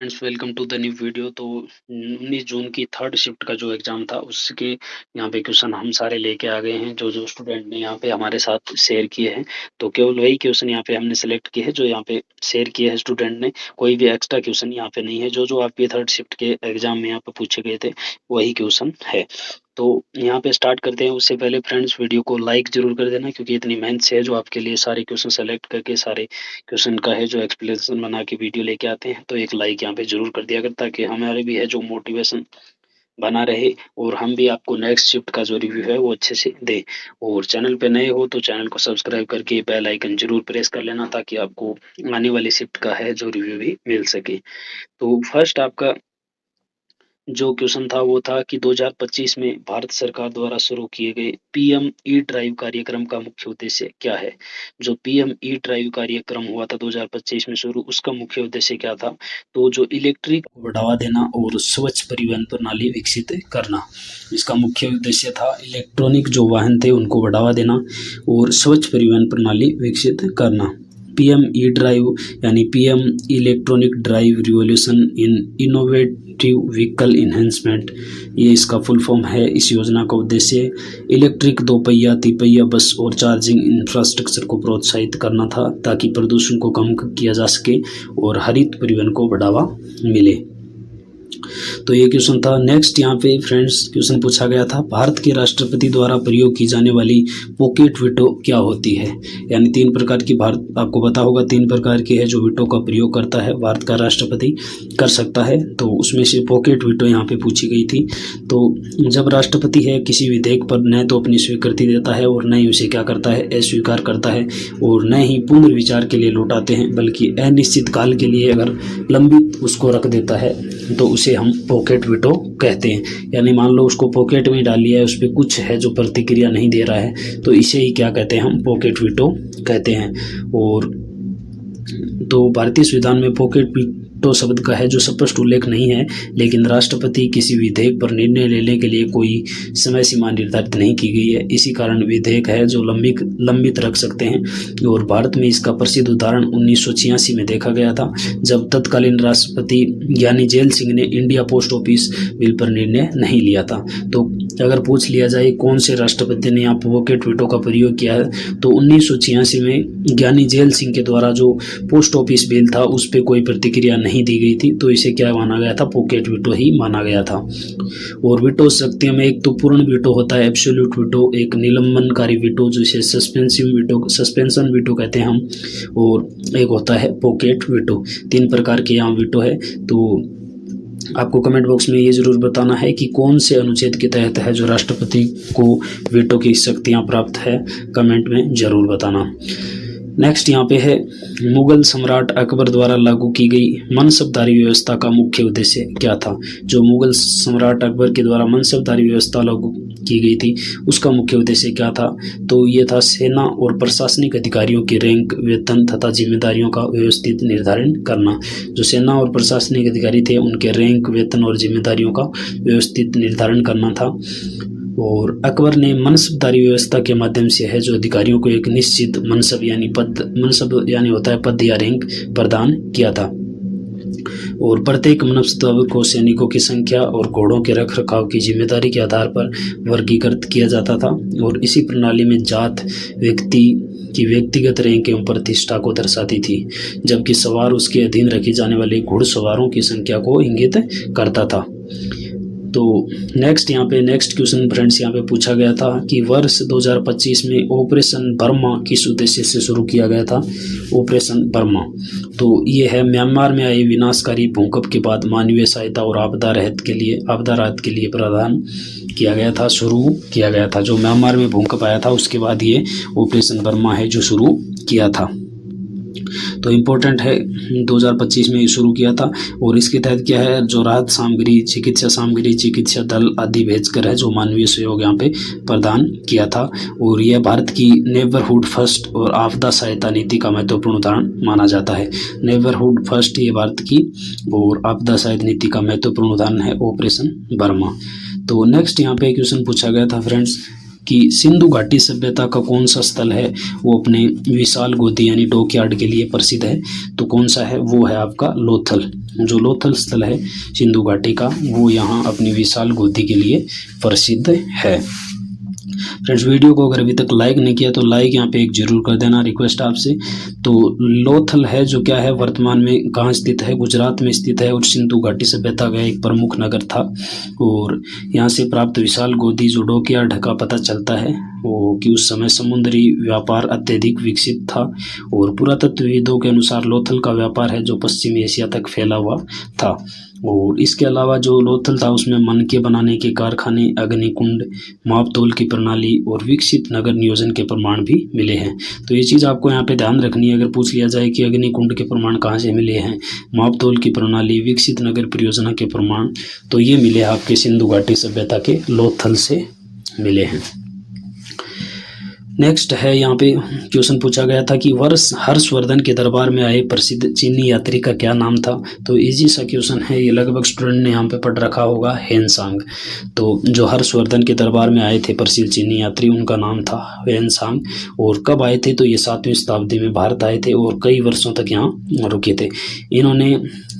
Friends, welcome to the new video. तो 19 जून की third shift का जो एग्ज़ाम था उसके यहाँ पे क्वेश्चन हम सारे लेके आ गए हैं, जो स्टूडेंट ने यहाँ पे हमारे साथ शेयर किए हैं। तो केवल वही क्वेश्चन यहाँ पे हमने सेलेक्ट किए हैं जो यहाँ पे शेयर किए हैं स्टूडेंट ने। कोई भी एक्स्ट्रा क्वेश्चन यहाँ पे नहीं है। जो आपके थर्ड शिफ्ट के एग्ज़ाम में यहाँ पे पूछे गए थे वही क्वेश्चन है। तो यहाँ पे स्टार्ट करते हैं। उससे पहले फ्रेंड्स, वीडियो को लाइक ज़रूर कर देना, क्योंकि इतनी मेहनत से है जो आपके लिए सारे क्वेश्चन सेलेक्ट करके सारे क्वेश्चन का है जो एक्सप्लेनेशन बना के वीडियो लेके आते हैं। तो एक लाइक यहाँ पे ज़रूर कर दिया कर, ताकि हमारे भी है जो मोटिवेशन बना रहे और हम भी आपको नेक्स्ट शिफ्ट का जो रिव्यू है वो अच्छे से दें। और चैनल पे नए हो तो चैनल को सब्सक्राइब करके बेल आइकन जरूर प्रेस कर लेना, ताकि आपको आने वाली शिफ्ट का है जो रिव्यू भी मिल सके। तो फर्स्ट आपका जो क्वेश्चन था वो था कि 2025 में भारत सरकार द्वारा शुरू किए गए पीएम ई ड्राइव कार्यक्रम का मुख्य उद्देश्य क्या है। जो पीएम ई ड्राइव कार्यक्रम हुआ था 2025 में शुरू, उसका मुख्य उद्देश्य क्या था। तो जो इलेक्ट्रिक को बढ़ावा देना और स्वच्छ परिवहन प्रणाली विकसित करना, इसका मुख्य उद्देश्य था। इलेक्ट्रॉनिक जो वाहन थे उनको बढ़ावा देना और स्वच्छ परिवहन प्रणाली विकसित करना। पीएम ई ड्राइव यानी PM electronic drive revolution in innovative vehicle enhancement, ये इसका फुल फॉर्म है। इस योजना का उद्देश्य इलेक्ट्रिक दोपहिया तिपहिया बस और चार्जिंग इंफ्रास्ट्रक्चर को प्रोत्साहित करना था, ताकि प्रदूषण को कम किया जा सके और हरित परिवहन को बढ़ावा मिले। तो ये क्वेश्चन था। नेक्स्ट यहाँ पे फ्रेंड्स क्वेश्चन पूछा गया था, भारत के राष्ट्रपति द्वारा प्रयोग की जाने वाली पॉकेट वीटो क्या होती है। यानी 3 प्रकार की, भारत आपको पता होगा 3 प्रकार की है जो वीटो का प्रयोग करता है भारत का राष्ट्रपति कर सकता है। तो उसमें से पॉकेट वीटो यहाँ पे पूछी गई थी। तो जब राष्ट्रपति है किसी विधेयक पर न तो अपनी स्वीकृति देता है और न ही उसे क्या करता है, अस्वीकार करता है, और न ही पुनर्विचार के लिए लौटाते हैं, बल्कि अनिश्चित काल के लिए अगर लंबित उसको रख देता है तो उसे हम पॉकेट वीटो कहते हैं। यानी मान लो उसको पॉकेट में डाल लिया है, उस पर कुछ है जो प्रतिक्रिया नहीं दे रहा है, तो इसे ही क्या कहते हैं, हम पॉकेट वीटो कहते हैं। और तो भारतीय संविधान में पॉकेट वीटो शब्द का है जो स्पष्ट उल्लेख नहीं है, लेकिन राष्ट्रपति किसी विधेयक पर निर्णय लेने के लिए कोई समय सीमा निर्धारित नहीं की गई है। इसी कारण विधेयक है जो लंबित रख सकते हैं। और भारत में इसका प्रसिद्ध उदाहरण 1986 में देखा गया था, जब तत्कालीन राष्ट्रपति ज्ञानी जेल सिंह ने इंडिया पोस्ट ऑफिस बिल पर निर्णय नहीं लिया था। तो अगर पूछ लिया जाए कौन से राष्ट्रपति ने यहाँ पॉकेट वीटो का प्रयोग किया है, तो 1986 में ज्ञानी जेल सिंह के द्वारा जो पोस्ट ऑफिस बिल था उस पर कोई प्रतिक्रिया नहीं दी गई थी, तो इसे क्या माना गया था, पॉकेट वीटो ही माना गया था। और वीटो शक्तियों में एक तो पूर्ण वीटो होता है, एब्सोल्यूट वीटो, एक निलंबनकारी वीटो जिसे सस्पेंशन वीटो कहते हैं हम, और एक होता है पॉकेट वीटो। 3 प्रकार के यहाँ वीटो है। तो आपको कमेंट बॉक्स में ये जरूर बताना है कि कौन से अनुच्छेद के तहत है जो राष्ट्रपति को वीटो की शक्तियाँ प्राप्त है, कमेंट में जरूर बताना। नेक्स्ट यहाँ पे है, मुगल सम्राट अकबर द्वारा लागू की गई मनसबदारी व्यवस्था का मुख्य उद्देश्य क्या था। जो मुगल सम्राट अकबर के द्वारा मनसबदारी व्यवस्था लागू की गई थी उसका मुख्य उद्देश्य क्या था। तो ये था सेना और प्रशासनिक अधिकारियों के रैंक, वेतन तथा जिम्मेदारियों का व्यवस्थित निर्धारण करना। जो सेना और प्रशासनिक अधिकारी थे उनके रैंक, वेतन और जिम्मेदारियों का व्यवस्थित निर्धारण करना था। और अकबर ने मनसबदारी व्यवस्था के माध्यम से है जो अधिकारियों को एक निश्चित मनसब यानी होता है पद या रैंक प्रदान किया था। और प्रत्येक मनसब को सैनिकों की संख्या और घोड़ों के रख रखाव की जिम्मेदारी के आधार पर वर्गीकृत किया जाता था। और इसी प्रणाली में जात व्यक्ति की व्यक्तिगत रैंक एवं प्रतिष्ठा को दर्शाती थी, जबकि सवार उसके अधीन रखी जाने वाली घुड़सवारों की संख्या को इंगित करता था। तो नेक्स्ट क्वेश्चन फ्रेंड्स यहाँ पे पूछा गया था कि वर्ष 2025 में ऑपरेशन बर्मा किस उद्देश्य से शुरू किया गया था। ऑपरेशन बर्मा तो ये है, म्यांमार में आई विनाशकारी भूकंप के बाद मानवीय सहायता और आपदा राहत के लिए प्रावधान किया गया था, शुरू किया गया था। जो म्यांमार में भूकंप आया था उसके बाद ये ऑपरेशन बर्मा है जो शुरू किया था। तो इम्पोर्टेंट है, 2025 में शुरू किया था। और इसके तहत क्या है, जो राहत सामग्री, चिकित्सा दल आदि भेजकर है जो मानवीय सहयोग यहाँ पे प्रदान किया था। और यह भारत की नेबरहुड फर्स्ट और आपदा सहायता नीति का महत्वपूर्ण उदाहरण माना जाता है। नेबरहुड फर्स्ट ये भारत की और आपदा सहायता नीति का महत्वपूर्ण उदाहरण है ऑपरेशन बर्मा। तो नेक्स्ट यहाँ पे क्वेश्चन पूछा गया था फ्रेंड्स कि सिंधु घाटी सभ्यता का कौन सा स्थल है वो अपने विशाल गोदी यानी डॉकयार्ड के लिए प्रसिद्ध है, तो कौन सा है वो है आपका लोथल। जो लोथल स्थल है सिंधु घाटी का वो यहाँ अपनी विशाल गोदी के लिए प्रसिद्ध है। फ्रेंड्स, वीडियो को अगर अभी तक लाइक नहीं किया तो लाइक यहाँ पे एक जरूर कर देना, रिक्वेस्ट आपसे। तो लोथल है जो क्या है, वर्तमान में कहाँ स्थित है, गुजरात में स्थित है और सिंधु घाटी सभ्यता का एक प्रमुख नगर था। और यहाँ से प्राप्त विशाल गोदी जो डॉकयार्ड का पता चलता है वो कि उस समय समुद्री व्यापार अत्यधिक विकसित था। और पुरातत्वविदों के अनुसार लोथल का व्यापार है जो पश्चिमी एशिया तक फैला हुआ था। और इसके अलावा जो लोथल था उसमें मनके बनाने के कारखाने, अग्निकुंड, मापतोल की प्रणाली और विकसित नगर नियोजन के प्रमाण भी मिले हैं। तो ये चीज़ आपको यहाँ पे ध्यान रखनी है। अगर पूछ लिया जाए कि अग्निकुंड के प्रमाण कहाँ से मिले हैं, मापतोल की प्रणाली, विकसित नगर परियोजना के प्रमाण, तो ये मिले आपके सिंधु घाटी सभ्यता के लोथल से मिले हैं। नेक्स्ट है यहाँ पे क्वेश्चन पूछा गया था कि हर्षवर्धन के दरबार में आए प्रसिद्ध चीनी यात्री का क्या नाम था। तो इजी सा क्वेश्चन है ये, लगभग स्टूडेंट ने यहाँ पे पढ़ रखा होगा, हेनसांग। तो जो हर्षवर्धन के दरबार में आए थे प्रसिद्ध चीनी यात्री उनका नाम था हेनसांग। और कब आए थे तो ये 7वीं शताब्दी में भारत आए थे और कई वर्षों तक यहाँ रुके थे। इन्होंने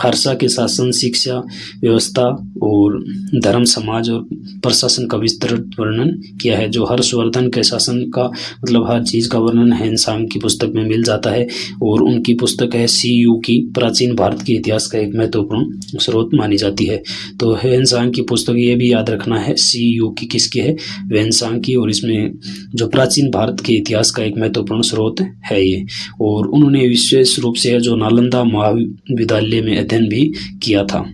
हर्षा के शासन, शिक्षा व्यवस्था और धर्म, समाज और प्रशासन का विस्तृत वर्णन किया है। जो हर्षवर्धन के शासन का मतलब हर चीज़ का वर्णन हेनसांग की पुस्तक में मिल जाता है। और उनकी पुस्तक है CU की प्राचीन भारत के इतिहास का एक महत्वपूर्ण स्रोत मानी जाती है। तो हेनसांग की पुस्तक ये भी याद रखना है, CU की किसकी है, हेनसांग की। और इसमें जो प्राचीन भारत के इतिहास का एक महत्वपूर्ण स्रोत है ये। और उन्होंने विशेष रूप से जो नालंदा महाविद्यालय में अध्ययन भी किया था।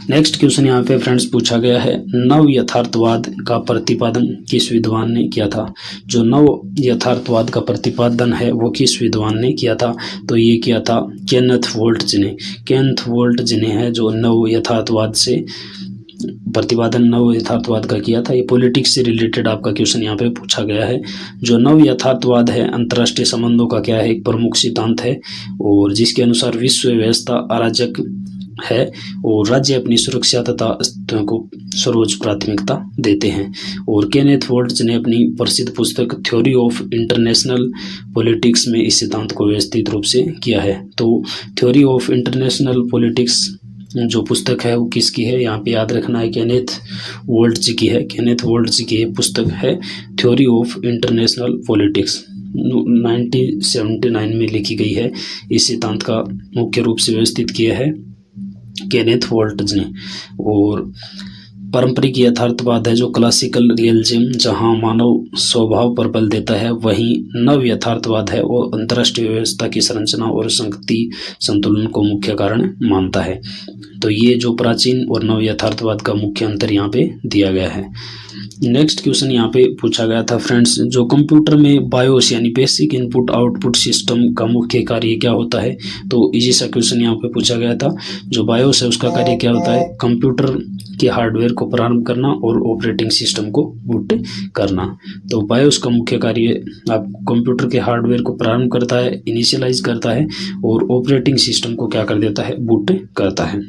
नेक्स्ट क्वेश्चन यहाँ पे फ्रेंड्स पूछा गया है, नव यथार्थवाद का प्रतिपादन किस विद्वान ने किया था। जो नव यथार्थवाद का प्रतिपादन है वो किस विद्वान ने किया था, तो ये किया था केनेथ वोल्टज ने। केनेथ वोल्टज ने है जो नव यथार्थवाद से प्रतिपादन नव यथार्थवाद का किया था। ये पॉलिटिक्स से रिलेटेड आपका क्वेश्चन यहाँ पे पूछा गया है। जो नव यथार्थवाद है अंतर्राष्ट्रीय संबंधों का क्या है, एक प्रमुख सिद्धांत है और जिसके अनुसार विश्व व्यवस्था अराजक है और राज्य अपनी सुरक्षा तथा अस्तित्व को सर्वोच्च प्राथमिकता देते हैं। और केनेथ वोल्टज ने अपनी प्रसिद्ध पुस्तक थ्योरी ऑफ इंटरनेशनल पॉलिटिक्स में इस सिद्धांत को व्यवस्थित रूप से किया है। तो थ्योरी ऑफ इंटरनेशनल पॉलिटिक्स जो पुस्तक है वो किसकी है, यहाँ पे याद रखना है केनेथ वोल्टज की है। केनेथ वोल्टज की पुस्तक है थ्योरी ऑफ इंटरनेशनल पॉलिटिक्स, 1979 में लिखी गई है। इस सिद्धांत का मुख्य रूप से व्यवस्थित किया है केनेथ वोल्टज ने। और पारंपरिक यथार्थवाद है जो क्लासिकल रियलिज्म, जहां मानव स्वभाव पर बल देता है, वहीं नव यथार्थवाद है वो अंतर्राष्ट्रीय व्यवस्था की संरचना और शक्ति संतुलन को मुख्य कारण मानता है। तो ये जो प्राचीन और नव यथार्थवाद का मुख्य अंतर यहाँ पे दिया गया है। नेक्स्ट क्वेश्चन यहाँ पे पूछा गया था फ्रेंड्स, जो कंप्यूटर में बायोस यानी बेसिक इनपुट आउटपुट सिस्टम का मुख्य कार्य क्या होता है। तो इजी सा क्वेश्चन यहाँ पे पूछा गया था। जो बायोस है उसका कार्य क्या होता है, कंप्यूटर के हार्डवेयर को प्रारंभ करना और ऑपरेटिंग सिस्टम को बूट करना। तो बायोस का मुख्य कार्य आप कंप्यूटर के हार्डवेयर को प्रारंभ करता है, इनिशियलाइज करता है और ऑपरेटिंग सिस्टम को क्या कर देता है, बूट करता है।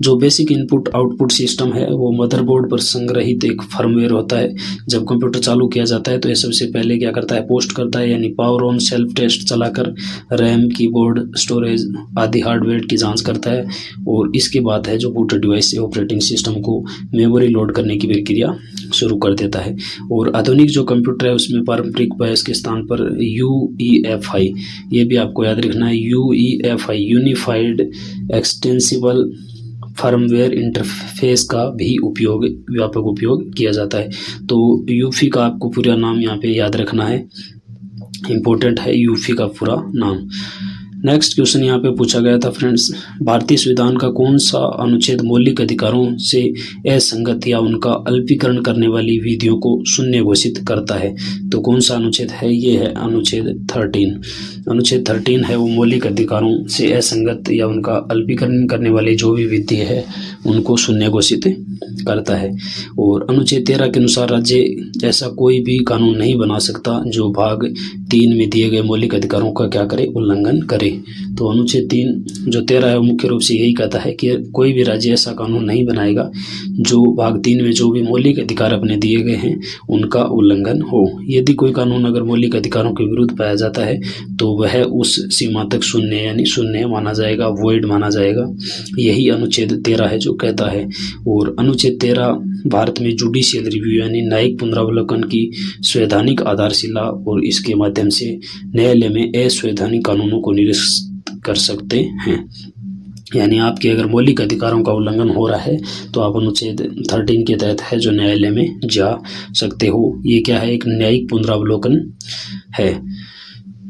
जो बेसिक इनपुट आउटपुट सिस्टम है वो मदरबोर्ड पर संग्रहित एक फर्मवेयर होता है। जब कंप्यूटर चालू किया जाता है तो ये सबसे पहले क्या करता है, पोस्ट करता है, यानी पावर ऑन सेल्फ टेस्ट चलाकर रैम, कीबोर्ड, स्टोरेज आदि हार्डवेयर की जांच करता है। और इसके बाद है जो बूट डिवाइस से ऑपरेटिंग सिस्टम को मेमोरी लोड करने की प्रक्रिया शुरू कर देता है। और आधुनिक जो कंप्यूटर है उसमें पारंपरिक बायोस के स्थान पर UEFI, ये भी आपको याद रखना है, UEFI unified extensible firmware interface का भी उपयोग, व्यापक उपयोग किया जाता है। तो यूफी का आपको पूरा नाम यहाँ पे याद रखना है, इम्पोर्टेंट है यूफी का पूरा नाम। नेक्स्ट क्वेश्चन यहाँ पे पूछा गया था फ्रेंड्स, भारतीय संविधान का कौन सा अनुच्छेद मौलिक अधिकारों से असंगत या उनका अल्पीकरण करने वाली विधियों को शून्य घोषित करता है। तो कौन सा अनुच्छेद है, ये है अनुच्छेद 13। अनुच्छेद 13 है वो मौलिक अधिकारों से असंगत या उनका अल्पीकरण करने वाली जो भी विधि है उनको शून्य घोषित करता है। और अनुच्छेद 13 के अनुसार राज्य ऐसा कोई भी कानून नहीं बना सकता जो भाग 3 में दिए गए मौलिक अधिकारों का क्या करे, उल्लंघन करे। तो अनुच्छेद 3 जो 13 है वो मुख्य रूप से यही कहता है कि कोई भी राज्य ऐसा कानून नहीं बनाएगा जो भाग 3 में जो भी मौलिक अधिकार अपने दिए गए हैं उनका उल्लंघन हो। यदि कोई कानून अगर मौलिक अधिकारों के विरुद्ध पाया जाता है तो वह उस सीमा तक शून्य यानी शून्य माना जाएगा, वॉइड माना जाएगा। यही अनुच्छेद 13 है जो कहता है। और अनुच्छेद 13 भारत में जुडिशियल रिव्यू यानी न्यायिक पुनरावलोकन की संवैधानिक आधारशिला और इसके माध्यम से न्यायालय में असंवैधानिक कानूनों को निरस्त कर सकते हैं। यानी आपके अगर मौलिक अधिकारों का उल्लंघन हो रहा है तो आप अनुच्छेद 13 के तहत है जो न्यायालय में जा सकते हो। ये क्या है, एक न्यायिक पुनरावलोकन है।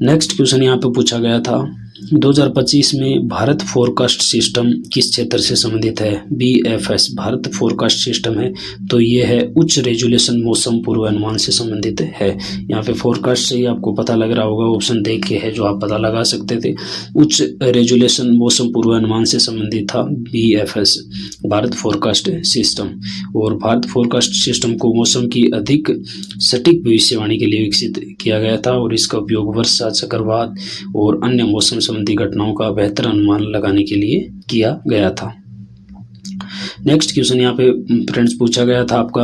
नेक्स्ट क्वेश्चन यहाँ पे पूछा गया था 2025 में भारत फोरकास्ट सिस्टम किस क्षेत्र से संबंधित है? BFS भारत फोरकास्ट सिस्टम है तो ये है उच्च रेजुलेशन मौसम पूर्वानुमान से संबंधित है। यहाँ पे फोरकास्ट से ही आपको पता लग रहा होगा, ऑप्शन देख के है जो आप पता लगा सकते थे। उच्च रेजुलेशन मौसम पूर्वानुमान से संबंधित था BFS भारत फोरकास्ट सिस्टम। और भारत फोरकास्ट सिस्टम को मौसम की अधिक सटीक भविष्यवाणी के लिए विकसित किया गया था और इसका उपयोग वर्षा, चक्रवात और अन्य मौसम संबंधी घटनाओं का बेहतर अनुमान लगाने के लिए किया गया था। नेक्स्ट क्वेश्चन यहाँ पे फ्रेंड्स पूछा गया था आपका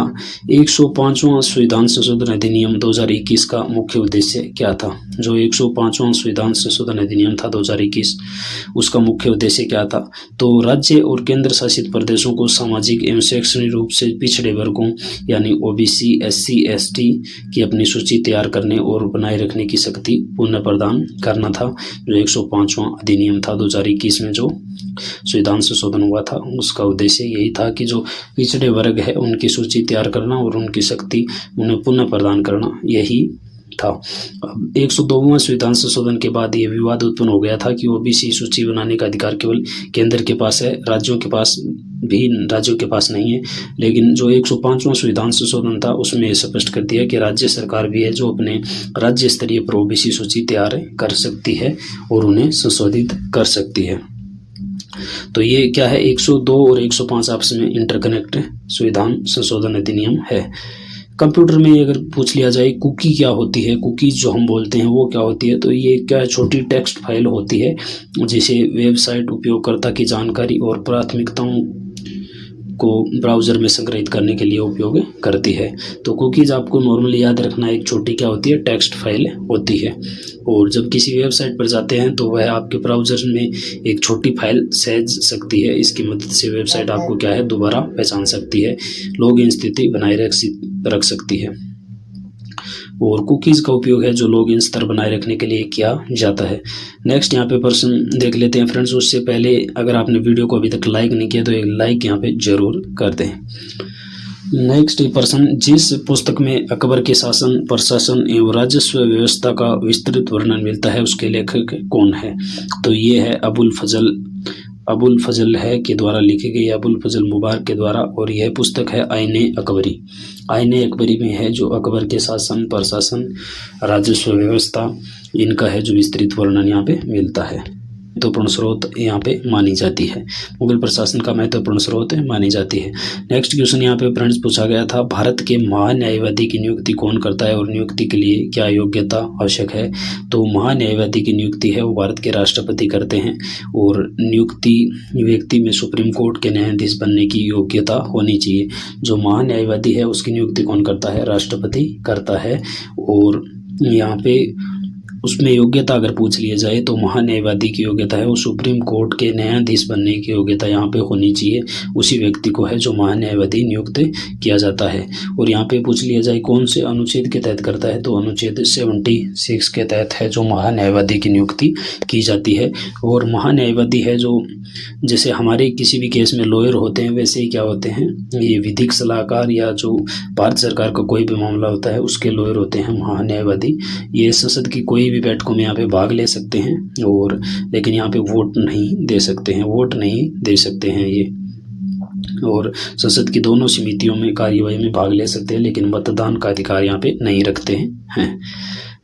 105वां संविधान संशोधन अधिनियम 2021 का मुख्य उद्देश्य क्या था? जो 105वां संविधान संशोधन अधिनियम था 2021 उसका मुख्य उद्देश्य क्या था? तो राज्य और केंद्र शासित प्रदेशों को सामाजिक एवं शैक्षणिक रूप से पिछड़े वर्गों यानी OBC, SC, ST की अपनी सूची तैयार करने और बनाए रखने की शक्ति पुनः प्रदान करना था। जो 105वां अधिनियम था 2021 में जो संविधान संशोधन हुआ था उसका उद्देश्य यही था कि जो पिछड़े वर्ग है उनकी सूची तैयार करना और उनकी शक्ति उन्हें पुनः प्रदान करना, यही था। अब 102वां संविधान संशोधन के बाद ये विवाद उत्पन्न हो गया था कि OBC सूची बनाने का अधिकार केवल केंद्र के पास है, राज्यों के पास नहीं है। लेकिन जो 105वां संविधान संशोधन था उसमें स्पष्ट कर दिया कि राज्य सरकार भी है जो अपने राज्य स्तरीय पर OBC सूची तैयार कर सकती है और उन्हें संशोधित कर सकती है। तो ये क्या है, 102 और 105 आपस में इंटरकनेक्ट संविधान संशोधन अधिनियम है। कंप्यूटर में अगर पूछ लिया जाए कुकी क्या होती है, कुकीज जो हम बोलते हैं वो क्या होती है, तो ये क्या छोटी टेक्स्ट फाइल होती है जिसे वेबसाइट उपयोगकर्ता की जानकारी और प्राथमिकताओं को ब्राउज़र में संग्रहित करने के लिए उपयोग करती है। तो कुकीज़ आपको नॉर्मली याद रखना एक छोटी क्या होती है, टेक्स्ट फाइल होती है। और जब किसी वेबसाइट पर जाते हैं तो वह आपके ब्राउज़र में एक छोटी फाइल सहेज सकती है। इसकी मदद से वेबसाइट आपको क्या है दोबारा पहचान सकती है, लॉगिन स्थिति बनाए रख सकती है। और कुकीज़ का उपयोग है जो लॉगिन स्तर बनाए रखने के लिए किया जाता है। नेक्स्ट यहाँ पे प्रश्न देख लेते हैं फ्रेंड्स। उससे पहले अगर आपने वीडियो को अभी तक लाइक नहीं किया तो एक लाइक यहाँ पे जरूर कर दें। नेक्स्ट प्रश्न, जिस पुस्तक में अकबर के शासन, प्रशासन एवं राजस्व व्यवस्था का विस्तृत वर्णन मिलता है उसके लेखक कौन है? तो ये है अबुल फजल है के द्वारा लिखी गई, अबुल फजल मुबारक के द्वारा। और यह पुस्तक है आईने अकबरी। आईने अकबरी में है जो अकबर के शासन, प्रशासन, राजस्व व्यवस्था इनका है जो विस्तृत वर्णन यहाँ पे मिलता है। महत्वपूर्ण स्रोत यहाँ पे मानी जाती है, मुगल प्रशासन का महत्वपूर्ण स्रोत मानी जाती है। नेक्स्ट क्वेश्चन यहाँ पे फ्रेंड्स पूछा गया था, भारत के महान्यायवादी की नियुक्ति कौन करता है और नियुक्ति के लिए क्या योग्यता आवश्यक है? तो महान्यायवादी की नियुक्ति है वो भारत के राष्ट्रपति करते हैं। और नियुक्ति व्यक्ति में सुप्रीम कोर्ट के न्यायाधीश बनने की योग्यता होनी चाहिए। जो महान्यायवादी है उसकी नियुक्ति कौन करता है? राष्ट्रपति करता है। और यहाँ पे उसमें योग्यता अगर पूछ लिया जाए तो महान्यायवादी की योग्यता है वो सुप्रीम कोर्ट के न्यायाधीश बनने की योग्यता यहाँ पे होनी चाहिए। उसी व्यक्ति को है जो महान्यायवादी नियुक्त किया जाता है। और यहाँ पे पूछ लिया जाए कौन से अनुच्छेद के तहत करता है, तो अनुच्छेद 76 के तहत है जो महान्यायवादी की नियुक्ति की जाती है। और महान्यायवादी है जो जैसे हमारे किसी भी केस में लॉयर होते हैं वैसे ही क्या होते हैं ये विधिक सलाहकार, या जो भारत सरकार का कोई भी मामला होता है उसके लॉयर होते हैं महान्यायवादी। ये संसद की कोई भी बैठकों में यहाँ पे भाग ले सकते हैं और लेकिन यहाँ पे वोट नहीं दे सकते हैं ये। और संसद की दोनों समितियों में कार्यवाही में भाग ले सकते हैं लेकिन मतदान का अधिकार यहाँ पे नहीं रखते हैं।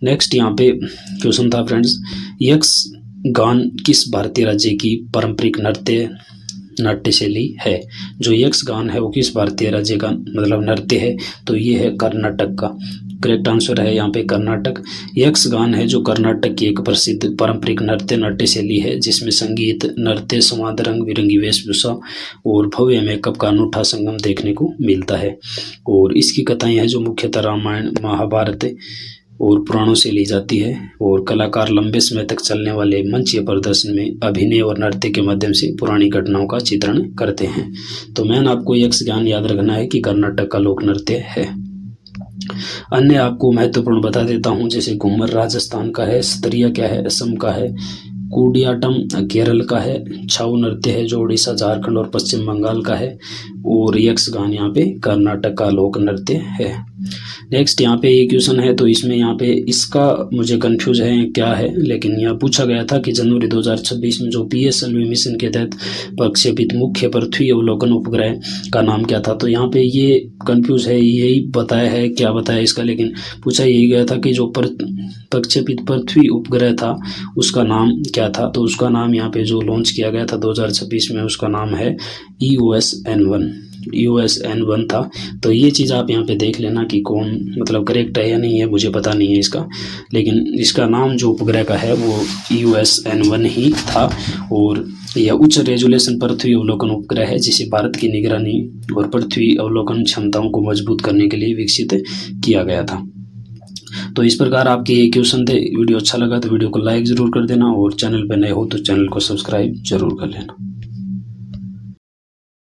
नेक्स्ट यहाँ पे क्वेश्चन था फ्रेंड्स, यक्षगान किस भारतीय राज्य की पारंपरिक नाट्य शैली है? जो यक्षगान है वो किस भारतीय राज्य का मतलब नृत्य है? तो ये है कर्नाटक का। करेक्ट आंसर है यहाँ पे कर्नाटक। यक्षगान है जो कर्नाटक की एक प्रसिद्ध पारंपरिक नाट्य शैली है जिसमें संगीत, नृत्य, संवाद, रंग बिरंगी वेशभूषा और भव्य मेकअप का अनूठा संगम देखने को मिलता है। और इसकी कथाएं हैं जो मुख्यतः रामायण, महाभारत और पुराणों से ली जाती है। और कलाकार लंबे समय तक चलने वाले मंचीय प्रदर्शन में अभिनय और नृत्य के माध्यम से पुरानी घटनाओं का चित्रण करते हैं। तो मैंने आपको यक्षगान याद रखना है कि कर्नाटक का लोक नृत्य है। अन्य आपको महत्वपूर्ण बता देता हूँ, जैसे घूमर राजस्थान का है, सत्रिया क्या है असम का है, कूडियाटम केरल का है, छाऊ नृत्य है जो उड़ीसा, झारखंड और पश्चिम बंगाल का है, और यक्षगान यहाँ पे कर्नाटक का लोक नृत्य है। नेक्स्ट यहाँ पे ये क्वेश्चन है, तो इसमें यहाँ पे इसका मुझे कंफ्यूज है क्या है, लेकिन यहाँ पूछा गया था कि जनवरी 2026 में जो PSLV मिशन के तहत प्रक्षेपित मुख्य पृथ्वी अवलोकन उपग्रह का नाम क्या था। तो यहाँ पे ये कंफ्यूज है, यही बताया है क्या बताया इसका, लेकिन पूछा यही गया था कि जो प्रक्षेपित पृथ्वी उपग्रह था उसका नाम क्या था। तो उसका नाम यहाँ पे जो लॉन्च किया गया था 2026 में, उसका नाम है EOS-N1 था। तो ये चीज़ आप यहाँ पे देख लेना कि कौन मतलब करेक्ट है या नहीं है, मुझे पता नहीं है इसका, लेकिन इसका नाम जो उपग्रह का है वो EOS-N1 ही था। और यह उच्च रेजोल्यूशन पृथ्वी अवलोकन उपग्रह है जिसे भारत की निगरानी और पृथ्वी अवलोकन क्षमताओं को मजबूत करने के लिए विकसित किया गया था। तो इस प्रकार आपके ये क्वेश्चन थे। वीडियो अच्छा लगा तो वीडियो को लाइक ज़रूर कर देना, और चैनल पर नए हो तो चैनल को सब्सक्राइब जरूर कर लेना।